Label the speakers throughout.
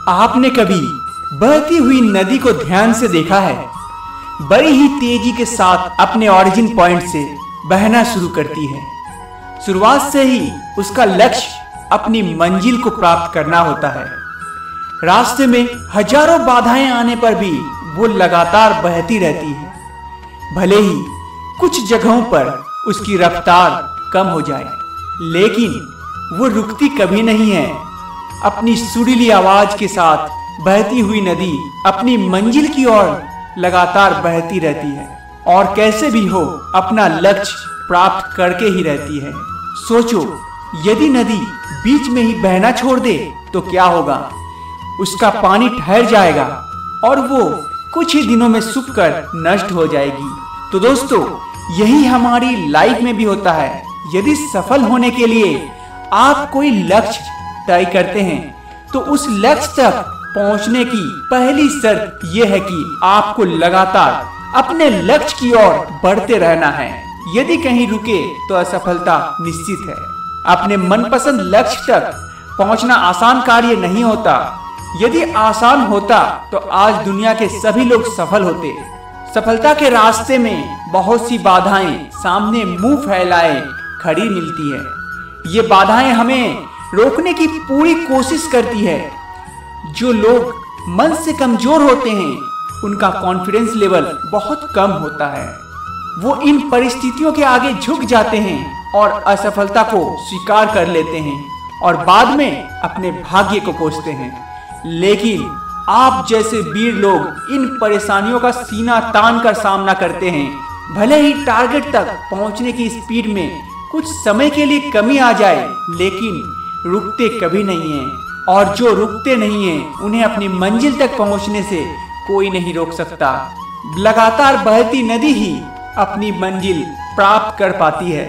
Speaker 1: आपने कभी बहती हुई नदी को ध्यान से देखा है? बड़ी ही तेजी के साथ अपने ओरिजिन पॉइंट से बहना शुरू करती है। शुरुआत से ही उसका लक्ष्य अपनी मंजिल को प्राप्त करना होता है। रास्ते में हजारों बाधाएं आने पर भी वो लगातार बहती रहती है। भले ही कुछ जगहों पर उसकी रफ्तार कम हो जाए, लेकिन वो रुकती कभी नहीं है। अपनी सुरीली आवाज के साथ बहती हुई नदी अपनी मंजिल की ओर लगातार बहती रहती है और कैसे भी हो अपना लक्ष्य प्राप्त करके ही रहती है। सोचो, यदि नदी बीच में ही बहना छोड़ दे तो क्या होगा? उसका पानी ठहर जाएगा और वो कुछ ही दिनों में सूखकर नष्ट हो जाएगी। तो दोस्तों, यही हमारी लाइफ में भी होता है। यदि सफल होने के लिए आप कोई लक्ष्य तय करते हैं तो उस लक्ष्य तक पहुंचने की पहली शर्त यह है कि आपको लगातार अपने लक्ष्य की ओर बढ़ते रहना है। यदि कहीं रुके तो असफलता निश्चित है। अपने मनपसंद लक्ष्य तक पहुंचना आसान कार्य नहीं होता। यदि आसान होता तो आज दुनिया के सभी लोग सफल होते। सफलता के रास्ते में बहुत सी बाधाएं सामने मुंह फैलाए खड़ी मिलती है। ये बाधाएं हमें रोकने की पूरी कोशिश करती है। जो लोग मन से कमजोर होते हैं उनका कॉन्फिडेंस लेवल बहुत कम होता है। वो इन परिस्थितियों के आगे झुक जाते हैं और असफलता को स्वीकार कर लेते हैं और बाद में अपने भाग्य को कोसते हैं। लेकिन आप जैसे वीर लोग इन परेशानियों का सीना तान कर सामना करते हैं। भले ही टारगेट तक पहुंचने की स्पीड में कुछ समय के लिए कमी आ जाए, लेकिन रुकते कभी नहीं हैं। और जो रुकते नहीं हैं उन्हें अपनी मंजिल तक पहुंचने से कोई नहीं रोक सकता। लगातार बहती नदी ही अपनी मंजिल प्राप्त कर पाती है।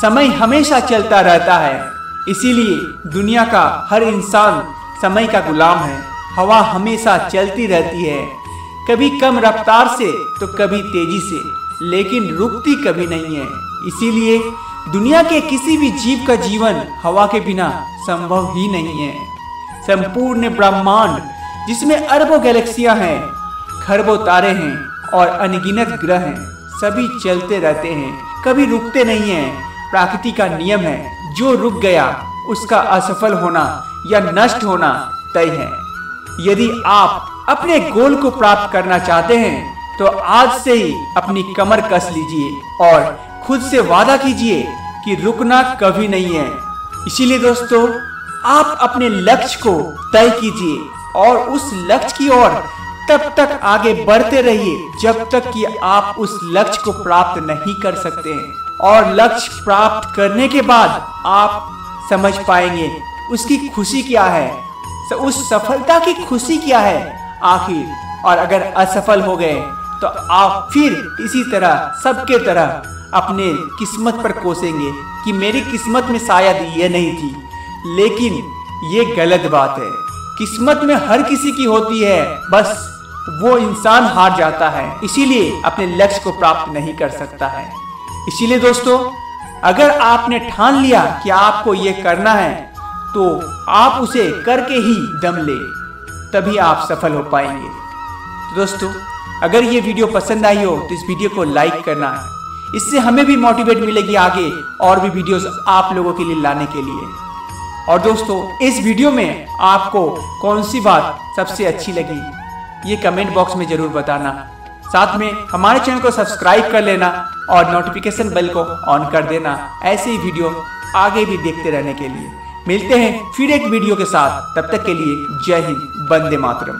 Speaker 1: समय हमेशा चलता रहता है, इसीलिए दुनिया का हर इंसान समय का गुलाम है। हवा हमेशा चलती रहती है, कभी कम रफ्तार से तो कभी तेजी से, लेकिन रुकती कभी नहीं है। इसीलिए दुनिया के किसी भी जीव का जीवन हवा के बिना संभव ही नहीं है। संपूर्ण ब्रह्मांड जिसमें अरबों गैलेक्सियां हैं, खरबों तारे हैं और अनगिनत ग्रह हैं, सभी चलते रहते हैं, कभी रुकते नहीं हैं। प्रकृति का नियम है, जो रुक गया उसका असफल होना या नष्ट होना तय है। यदि आप अपने गोल को प्राप्त करना चाहते हैं तो आज से ही अपनी कमर कस लीजिए और खुद से वादा कीजिए कि रुकना कभी नहीं है। इसीलिए दोस्तों, आप अपने लक्ष्य को तय कीजिए और उस लक्ष्य की ओर तब तक आगे बढ़ते रहिए जब तक कि आप उस लक्ष्य को प्राप्त नहीं कर सकते हैं। और लक्ष्य प्राप्त करने के बाद आप समझ पाएंगे उसकी खुशी क्या है, उस सफलता की खुशी क्या है आखिर। और अगर असफल हो गए तो आप फिर इसी तरह सबके तरह अपने किस्मत पर कोसेंगे कि मेरी किस्मत में शायद ये नहीं थी। लेकिन ये गलत बात है। किस्मत में हर किसी की होती है, बस वो इंसान हार जाता है, इसीलिए अपने लक्ष्य को प्राप्त नहीं कर सकता है। इसीलिए दोस्तों, अगर आपने ठान लिया कि आपको ये करना है तो आप उसे करके ही दम ले, तभी आप सफल हो पाएंगे। तो दोस्तों, अगर ये वीडियो पसंद आई हो तो इस वीडियो को लाइक करना है। इससे हमें भी मोटिवेट मिलेगी आगे और भी वीडियोस आप लोगों के लिए लाने के लिए। और दोस्तों, इस वीडियो में आपको कौन सी बात सबसे अच्छी लगी ये कमेंट बॉक्स में जरूर बताना। साथ में हमारे चैनल को सब्सक्राइब कर लेना और नोटिफिकेशन बेल को ऑन कर देना, ऐसे ही वीडियो आगे भी देखते रहने के लिए। मिलते हैं फिर एक वीडियो के साथ, तब तक के लिए जय हिंद, वंदे मातरम।